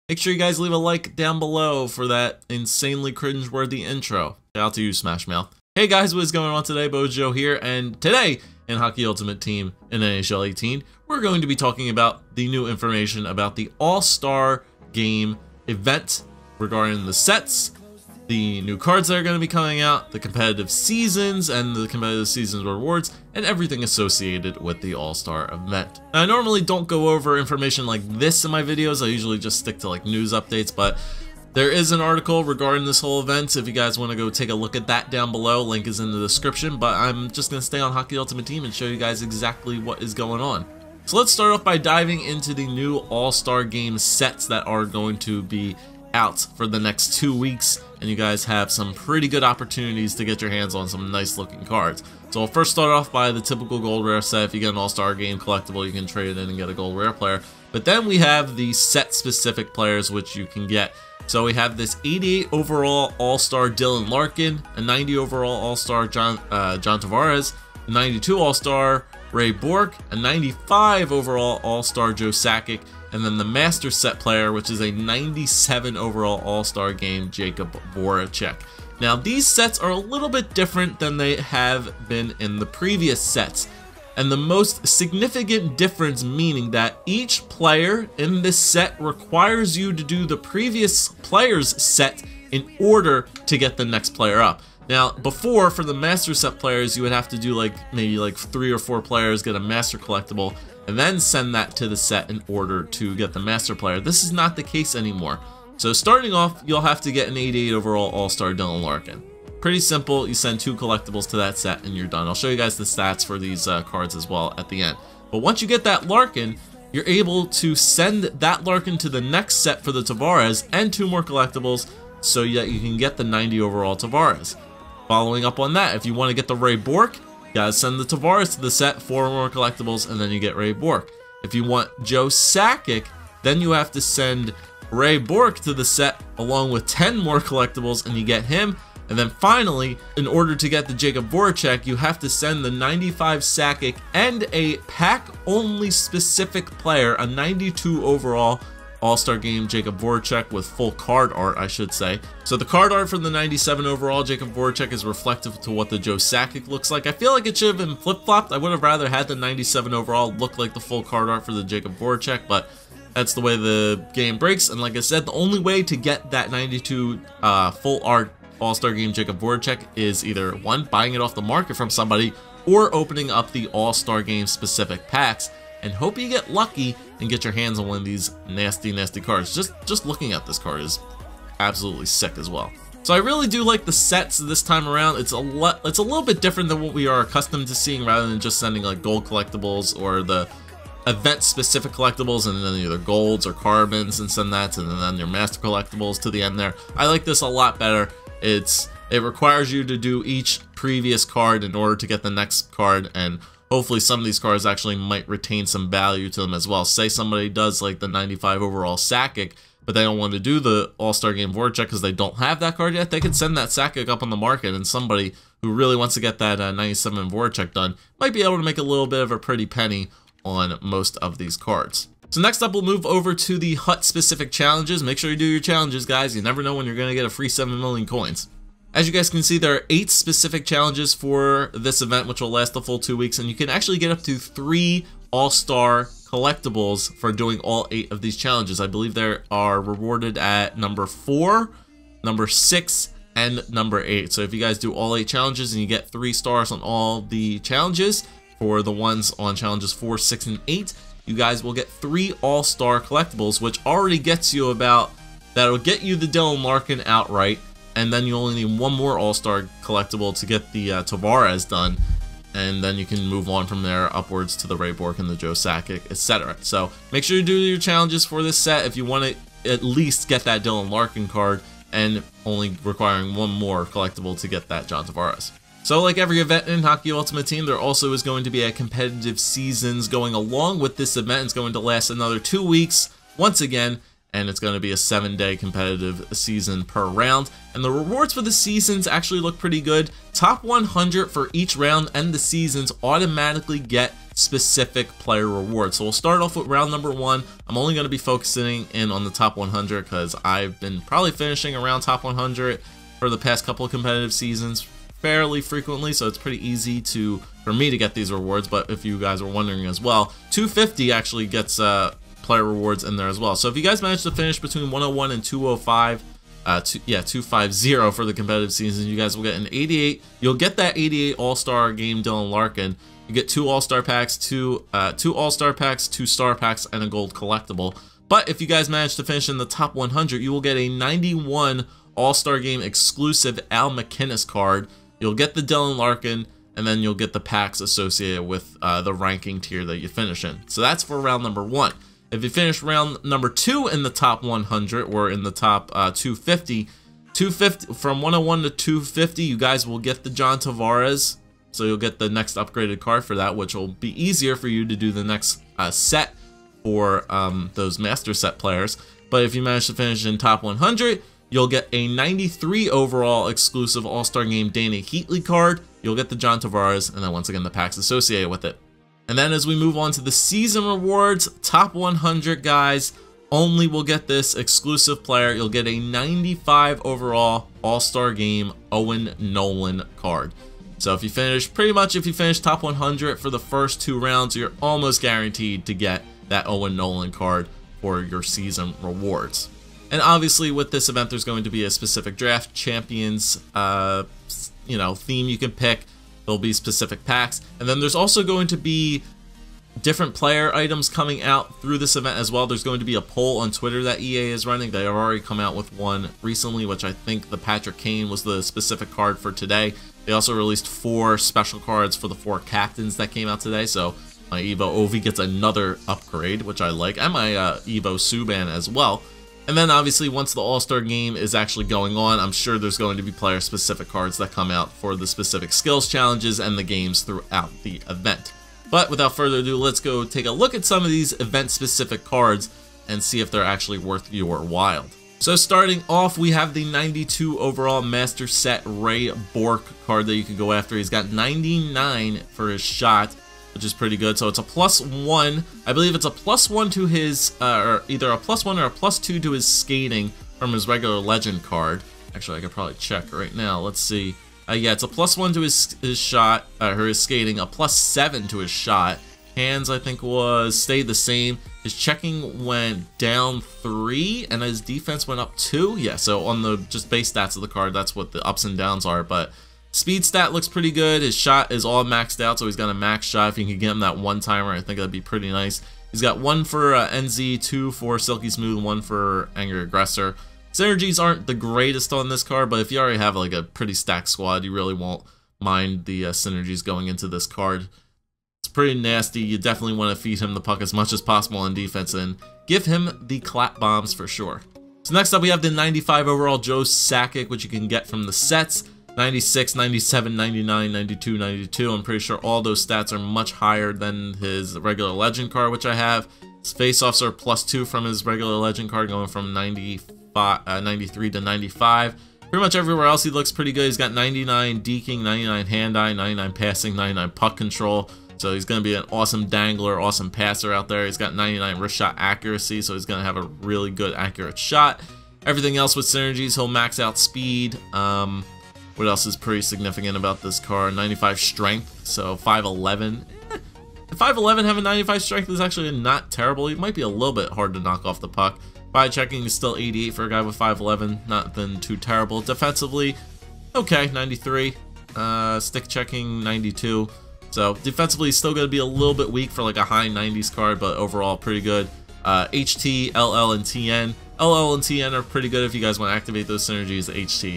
Make sure you guys leave a like down below for that insanely cringeworthy intro. Shout out to you, Smash Mouth. Hey guys, what is going on today? Bojo here, and today in Hockey Ultimate Team in NHL 18, we're going to be talking about the new information about the All-Star Game event regarding the sets, the new cards that are going to be coming out, the competitive seasons and the competitive seasons rewards, and everything associated with the All-Star event. Now, I normally don't go over information like this in my videos. I usually just stick to like news updates, but there is an article regarding this whole event. If you guys want to go take a look at that down below, link is in the description, but I'm just going to stay on Hockey Ultimate Team and show you guys exactly what is going on. So let's start off by diving into the new All-Star Game sets that are going to be out for the next 2 weeks, and you guys have some pretty good opportunities to get your hands on some nice looking cards. So I'll first start off by the typical gold rare set. If you get an All-Star Game collectible, you can trade it in and get a gold rare player. But then we have the set specific players which you can get. So we have this 88 overall All-Star Dylan Larkin, a 90 overall All-Star John Tavares, a 92 All-Star Ray Bourque, a 95 overall All-Star Joe Sakic, and then the Master Set player, which is a 97 overall All-Star Game Jakub Voracek. Now, these sets are a little bit different than they have been in the previous sets, and the most significant difference meaning that each player in this set requires you to do the previous player's set in order to get the next player up. Now, before, for the Master Set players, you would have to do maybe 3 or 4 players get a Master Collectible, and then send that to the set in order to get the Master player. This is not the case anymore. So starting off, you'll have to get an 88 overall All-Star Dylan Larkin. Pretty simple, you send 2 collectibles to that set and you're done. I'll show you guys the stats for these cards as well at the end. But once you get that Larkin, you're able to send that Larkin to the next set for the Tavares and 2 more collectibles so that you can get the 90 overall Tavares. Following up on that, if you want to get the Ray Bourque, you gotta send the Tavares to the set, 4 more collectibles, and then you get Ray Bourque. If you want Joe Sakic, then you have to send Ray Bourque to the set along with 10 more collectibles, and you get him. And then finally, in order to get the Jakub Voracek, you have to send the 95 Sakic and a pack-only specific player, a 92 overall All-Star Game Jakub Voracek with full card art, I should say. So the card art for the 97 overall Jakub Voracek is reflective to what the Joe Sakic looks like. I feel like it should have been flip-flopped. I would have rather had the 97 overall look like the full card art for the Jakub Voracek, but that's the way the game breaks. And like I said, the only way to get that 92 full art All-Star Game Jakub Voracek is either 1, buying it off the market from somebody, or opening up the All-Star Game specific packs and hope you get lucky and get your hands on one of these nasty cards. Just looking at this card is absolutely sick as well. So I really do like the sets this time around. It's a little bit different than what we are accustomed to seeing, rather than just sending like gold collectibles or the event specific collectibles and then either golds or carbons and send that, and then your master collectibles to the end there. I like this a lot better. It requires you to do each previous card in order to get the next card, and hopefully some of these cards actually might retain some value to them as well. Say somebody does like the 95 overall Sakic, but they don't want to do the All-Star Game Voracek because they don't have that card yet, they can send that Sakic up on the market, and somebody who really wants to get that 97 Voracek done might be able to make a little bit of a pretty penny on most of these cards. So next up, we'll move over to the HUT specific challenges. Make sure you do your challenges, guys. You never know when you're going to get a free 7 million coins. As you guys can see, there are 8 specific challenges for this event, which will last the full 2 weeks, and you can actually get up to 3 All-Star collectibles for doing all 8 of these challenges. I believe they are rewarded at number 4, number 6, and number 8. So if you guys do all 8 challenges and you get 3 stars on all the challenges, for the ones on challenges 4, 6, and 8, you guys will get 3 All-Star collectibles, which already gets you that'll get you the Dylan Larkin outright, and then you only need 1 more All-Star collectible to get the Tavares done, and then you can move on from there upwards to the Ray Bourque and the Joe Sakic, etc. So make sure you do your challenges for this set if you want to at least get that Dylan Larkin card, and only requiring 1 more collectible to get that John Tavares. So like every event in Hockey Ultimate Team, there also is going to be a competitive seasons going along with this event. It's going to last another 2 weeks once again, and it's going to be a 7-day competitive season per round. And the rewards for the seasons actually look pretty good. Top 100 for each round and the seasons automatically get specific player rewards. So we'll start off with round number 1. I'm only going to be focusing in on the top 100 because I've been probably finishing around top 100 for the past couple of competitive seasons fairly frequently, so it's pretty easy for me to get these rewards. But if you guys are wondering as well, 250 actually gets player rewards in there as well. So if you guys manage to finish between 101 and 205, 250 for the competitive season, you guys will get an 88. You'll get that 88 All-Star Game Dylan Larkin. You get 2 All-Star packs, two All-Star packs, 2 Star packs, and a gold collectible. But if you guys manage to finish in the top 100, you will get a 91 All-Star Game exclusive Al MacInnis card. You'll get the Dylan Larkin, and then you'll get the packs associated with the ranking tier that you finish in. So that's for round number 1. If you finish round number 2 in the top 100 or in the top 250, from 101 to 250, you guys will get the John Tavares. So you'll get the next upgraded card for that, which will be easier for you to do the next set for those master set players. But if you manage to finish in top 100, you'll get a 93 overall exclusive All-Star Game DANY HEATLEY card. You'll get the John Tavares, and then once again the packs associated with it. And then as we move on to the season rewards, top 100 guys only will get this exclusive player. You'll get a 95 overall All-Star Game Owen Nolan card. So if you finish, if you finish top 100 for the first 2 rounds, you're almost guaranteed to get that Owen Nolan card for your season rewards. And obviously with this event, there's going to be a specific draft champions, theme you can pick. There'll be specific packs, and then there's also going to be different player items coming out through this event as well. There's going to be a poll on Twitter that EA is running. They have already come out with one recently, which I think the Patrick Kane was the specific card for today. They also released 4 special cards for the 4 captains that came out today. So my Evo Ovi gets another upgrade, which I like, and my Evo Subban as well. And then obviously once the All-Star Game is actually going on, I'm sure there's going to be player-specific cards that come out for the specific skills challenges and the games throughout the event. But without further ado, let's go take a look at some of these event-specific cards and see if they're actually worth your while. So starting off, we have the 92 overall Master Set Ray Bourque card that you can go after. He's got 99 for his shot, which is pretty good. So it's a +1. I believe it's a +1 to his, or either a +1 or a +2 to his skating from his regular legend card. Actually, I could probably check right now. Let's see. Yeah, it's a +1 to his shot, or his skating, a +7 to his shot. Hands, I think, stayed the same. His checking went down 3, and his defense went up 2. Yeah, so on the just base stats of the card, that's what the ups and downs are. But speed stat looks pretty good. His shot is all maxed out, so he's got a max shot. If you can get him that one-timer, I think that'd be pretty nice. He's got 1 for NZ, 2 for Silky Smooth, 1 for Angry Aggressor. Synergies aren't the greatest on this card, but if you already have like a pretty stacked squad, you really won't mind the synergies going into this card. It's pretty nasty. You definitely want to feed him the puck as much as possible on defense and give him the clap bombs for sure. So next up we have the 95 overall Joe Sakic, which you can get from the sets. 96, 97, 99, 92, 92. I'm pretty sure all those stats are much higher than his regular legend card, which I have. His face-offs are +2 from his regular legend card, going from 93 to 95. Pretty much everywhere else he looks pretty good. He's got 99 deking, 99 hand-eye, 99 passing, 99 puck control. So he's going to be an awesome dangler, awesome passer out there. He's got 99 wrist shot accuracy, so he's going to have a really good accurate shot. Everything else with synergies, he'll max out speed. What else is pretty significant about this card? 95 strength, so 5'11". 5'11" having 95 strength is actually not terrible. He might be a little bit hard to knock off the puck. Body checking is still 88 for a guy with 5'11", not then too terrible. Defensively, okay, 93. Stick checking, 92. So defensively, he's still going to be a little bit weak for like a high 90s card, but overall pretty good. HT, LL, and TN. LL and TN are pretty good if you guys want to activate those synergies. HT,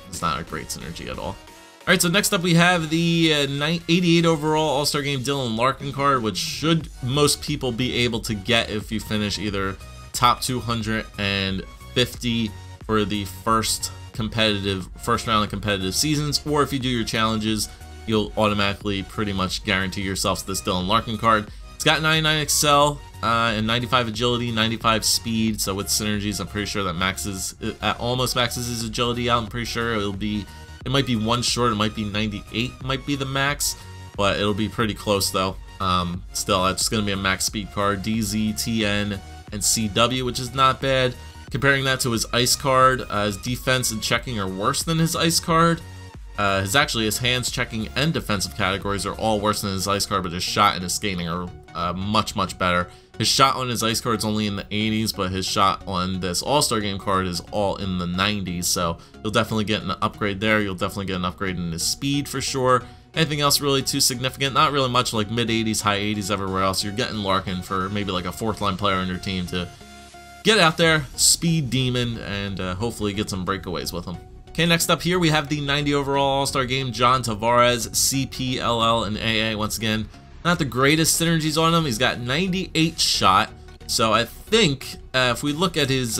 it's not a great synergy at all. Alright, so next up we have the 88 overall All-Star Game Dylan Larkin card, which should most people be able to get if you finish either top 250 for the first round of competitive seasons, or if you do your challenges, you'll automatically pretty much guarantee yourselves this Dylan Larkin card. It's got 99 Excel, and 95 agility, 95 speed. So with synergies, I'm pretty sure that almost maxes his agility out. I'm pretty sure it might be one short. It might be 98, might be the max, but it'll be pretty close though. Still, it's going to be a max speed card. DZ, TN, and CW, which is not bad. Comparing that to his ice card, his defense and checking are worse than his ice card. His hands, checking, and defensive categories are all worse than his ice card, but his shot and his skating are much, much better. His shot on his ice card is only in the 80s, but his shot on this All-Star Game card is all in the 90s, so you'll definitely get an upgrade there. You'll definitely get an upgrade in his speed for sure. Anything else really too significant? Not really much, like mid-80s, high 80s everywhere else. You're getting Larkin for maybe like a fourth-line player on your team to get out there, speed demon, and hopefully get some breakaways with him. Okay, next up here we have the 90 overall All-Star Game, John Tavares, CP, LL, and AA. Once again, not the greatest synergies on him. He's got 98 shot, so I think if we look at his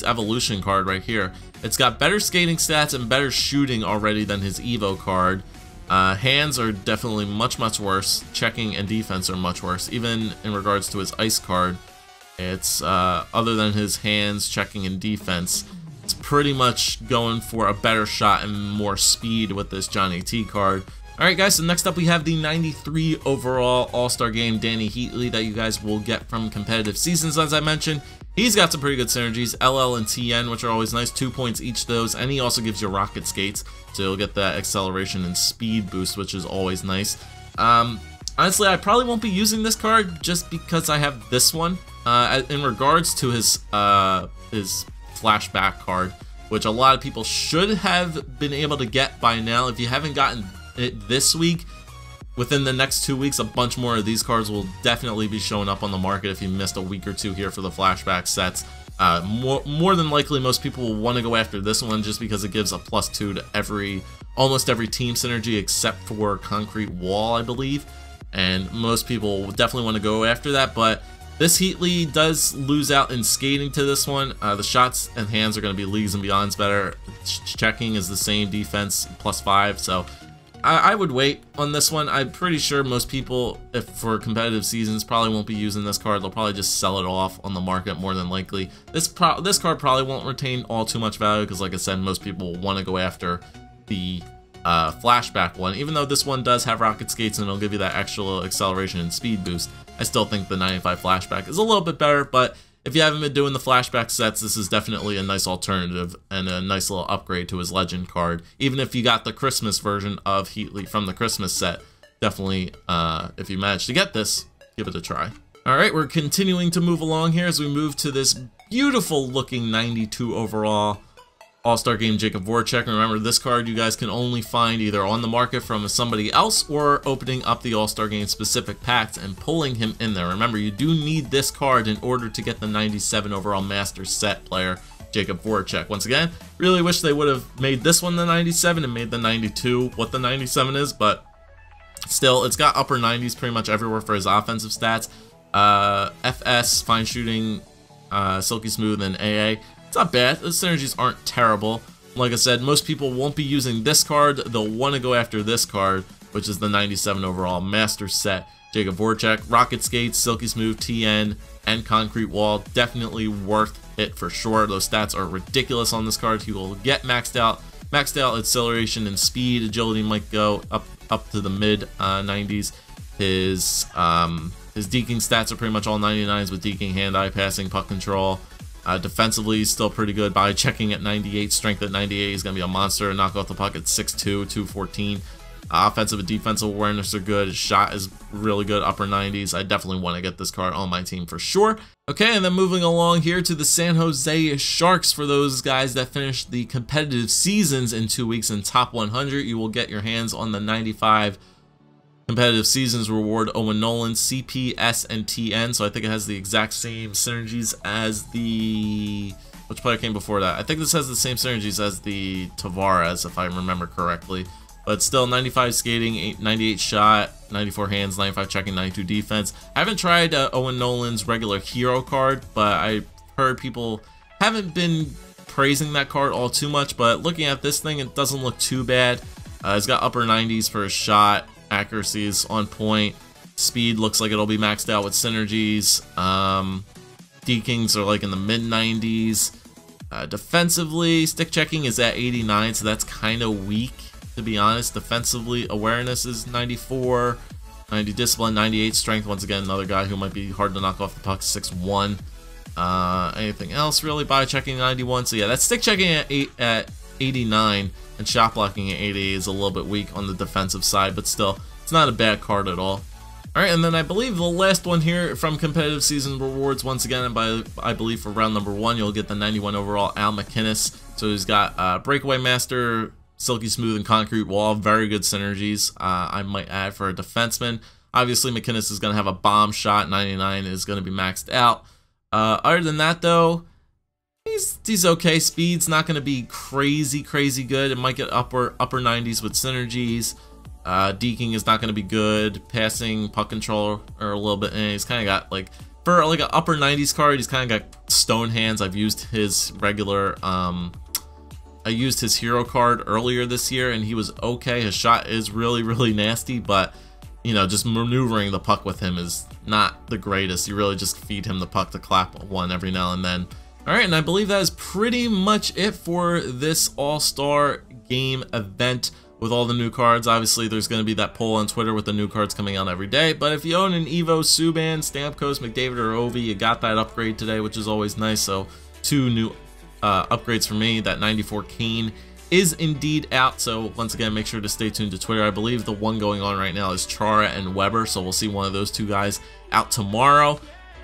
evolution card right here, it's got better skating stats and better shooting already than his Evo card. Hands are definitely much, much worse. Checking and defense are much worse. Even in regards to his ice card, it's other than his hands, checking, and defense, it's pretty much going for a better shot and more speed with this Johnny T card. Alright guys, so next up we have the 93 overall All-Star Game Danny Heatley that you guys will get from competitive seasons, as I mentioned. He's got some pretty good synergies, LL and TN, which are always nice, 2 points each of those, and he also gives you rocket skates, so you'll get that acceleration and speed boost, which is always nice. Honestly, I probably won't be using this card just because I have this one. In regards to his flashback card, which a lot of people should have been able to get by now. If you haven't gotten it this week, within the next 2 weeks, a bunch more of these cards will definitely be showing up on the market if you missed a week or two here for the flashback sets. More than likely, most people will want to go after this one just because it gives a +2 to almost every team synergy except for Concrete Wall, I believe. And most people will definitely want to go after that, but this Heatley does lose out in skating to this one. The shots and hands are going to be leagues and beyonds better. Checking is the same, defense +5, so I would wait on this one. I'm pretty sure most people, if for competitive seasons, probably won't be using this card. They'll probably just sell it off on the market more than likely. This card probably won't retain all too much value because, like I said, most people want to go after the flashback one. Even though this one does have rocket skates and it'll give you that extra acceleration and speed boost, I still think the 95 flashback is a little bit better, but if you haven't been doing the flashback sets, this is definitely a nice alternative and a nice little upgrade to his legend card. Even if you got the Christmas version of Heatley from the Christmas set, definitely, if you manage to get this, give it a try. Alright, we're continuing to move along here as we move to this beautiful looking 92 overall All-Star Game Jacob Voracek. Remember, this card you guys can only find either on the market from somebody else or opening up the All-Star Game specific packs and pulling him in there. Remember, you do need this card in order to get the 97 overall Master Set player, Jacob Voracek. Once again, really wish they would have made this one the 97 and made the 92 what the 97 is, but still, it's got upper 90s pretty much everywhere for his offensive stats. FS, fine shooting, silky smooth, and AA. It's not bad. The synergies aren't terrible. Like I said, most people won't be using this card. They'll want to go after this card, which is the 97 overall Master Set Jacob Voracek. Rocket Skates, Silky Smooth, TN, and Concrete Wall. Definitely worth it for sure. Those stats are ridiculous on this card. He will get maxed out. Maxed out acceleration and speed. Agility might go up to the mid 90s. His deking stats are pretty much all 99s with deking, hand-eye, passing, puck control. Defensively, he's still pretty good. Body checking at 98, strength at 98. He's going to be a monster. Knock off the puck at 6'2", 214. Offensive and defensive awareness are good. His shot is really good, upper 90s. I definitely want to get this card on my team for sure. Okay, and then moving along here to the San Jose Sharks. For those guys that finished the competitive seasons in 2 weeks in top 100, you will get your hands on the 95 competitive seasons reward Owen Nolan, CP, S, and TN. So I think it has the exact same synergies as the... Which player came before that? I think this has the same synergies as the Tavares, if I remember correctly. But still, 95 skating, 98 shot, 94 hands, 95 checking, 92 defense. I haven't tried Owen Nolan's regular hero card, but I heard people haven't been praising that card all too much. But looking at this thing, it doesn't look too bad. It's got upper 90s for his shot. Accuracy is on point. Speed looks like it'll be maxed out with synergies. D-Kings are like in the mid-90s. Defensively, stick checking is at 89, so that's kind of weak, to be honest. Defensively, awareness is 94. 90 discipline, 98 strength. Once again, another guy who might be hard to knock off the puck, 6'1". Anything else really? Body checking 91. So yeah, that's stick checking at 89 and shot blocking at 88 is a little bit weak on the defensive side, but still, it's not a bad card at all. Alright, and then I believe the last one here from competitive season rewards, once again, and I believe for round number 1, you'll get the 91 overall MACINNIS. So he's got Breakaway Master, Silky Smooth, and Concrete Wall. Very good synergies, I might add, for a defenseman. Obviously, MACINNIS is going to have a bomb shot. 99 is going to be maxed out. Other than that, though, he's okay. Speed's not going to be crazy good. It might get upper 90s with synergies. Deking is not going to be good. Passing, puck control are a little bit. He's kind of got like, for like an upper 90s card, he's kind of got stone hands. I've used his regular. I used his hero card earlier this year, and he was okay. His shot is really nasty, but you know, just maneuvering the puck with him is not the greatest. You really just feed him the puck to clap one every now and then. Alright, and I believe that is pretty much it for this All-Star Game event with all the new cards. Obviously, there's going to be that poll on Twitter with the new cards coming out every day, but if you own an Evo, Subban, Stamkos, McDavid, or Ovi, you got that upgrade today, which is always nice. So 2 new upgrades for me. That 94 Kane is indeed out, so once again, make sure to stay tuned to Twitter. I believe the one going on right now is Chara and Weber, so we'll see one of those 2 guys out tomorrow.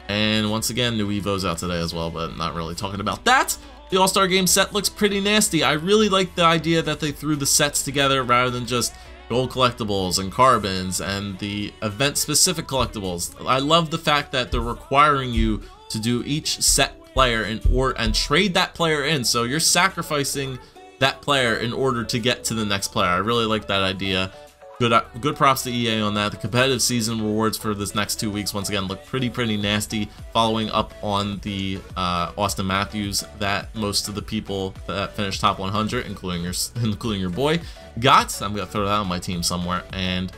And once again, new Evo's out today as well, but not really talking about that. The All-Star Game set looks pretty nasty. I really like the idea that they threw the sets together rather than just gold collectibles and carbons and the event-specific collectibles. I love the fact that they're requiring you to do each set player and trade that player in, so you're sacrificing that player in order to get to the next player. I really like that idea. Good props to EA on that. The competitive season rewards for this next 2 weeks once again look pretty nasty, following up on the Austin Matthews that most of the people that finished top 100, including your boy, got. I'm gonna throw that on my team somewhere. And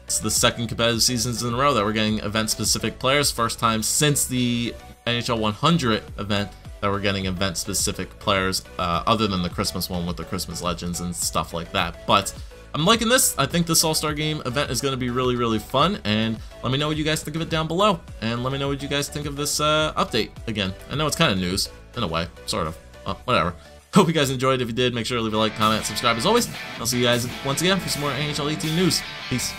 it's the second competitive seasons in a row that we're getting event-specific players. First time since the NHL 100 event that we're getting event-specific players, other than the Christmas one with the Christmas Legends and stuff like that. But I'm liking this. I think this All-Star Game event is going to be really fun, and let me know what you guys think of it down below, and let me know what you guys think of this update. Again, I know it's kind of news, in a way, sort of, whatever. Hope you guys enjoyed. If you did, make sure to leave a like, comment, subscribe as always. I'll see you guys once again for some more NHL 18 news. Peace.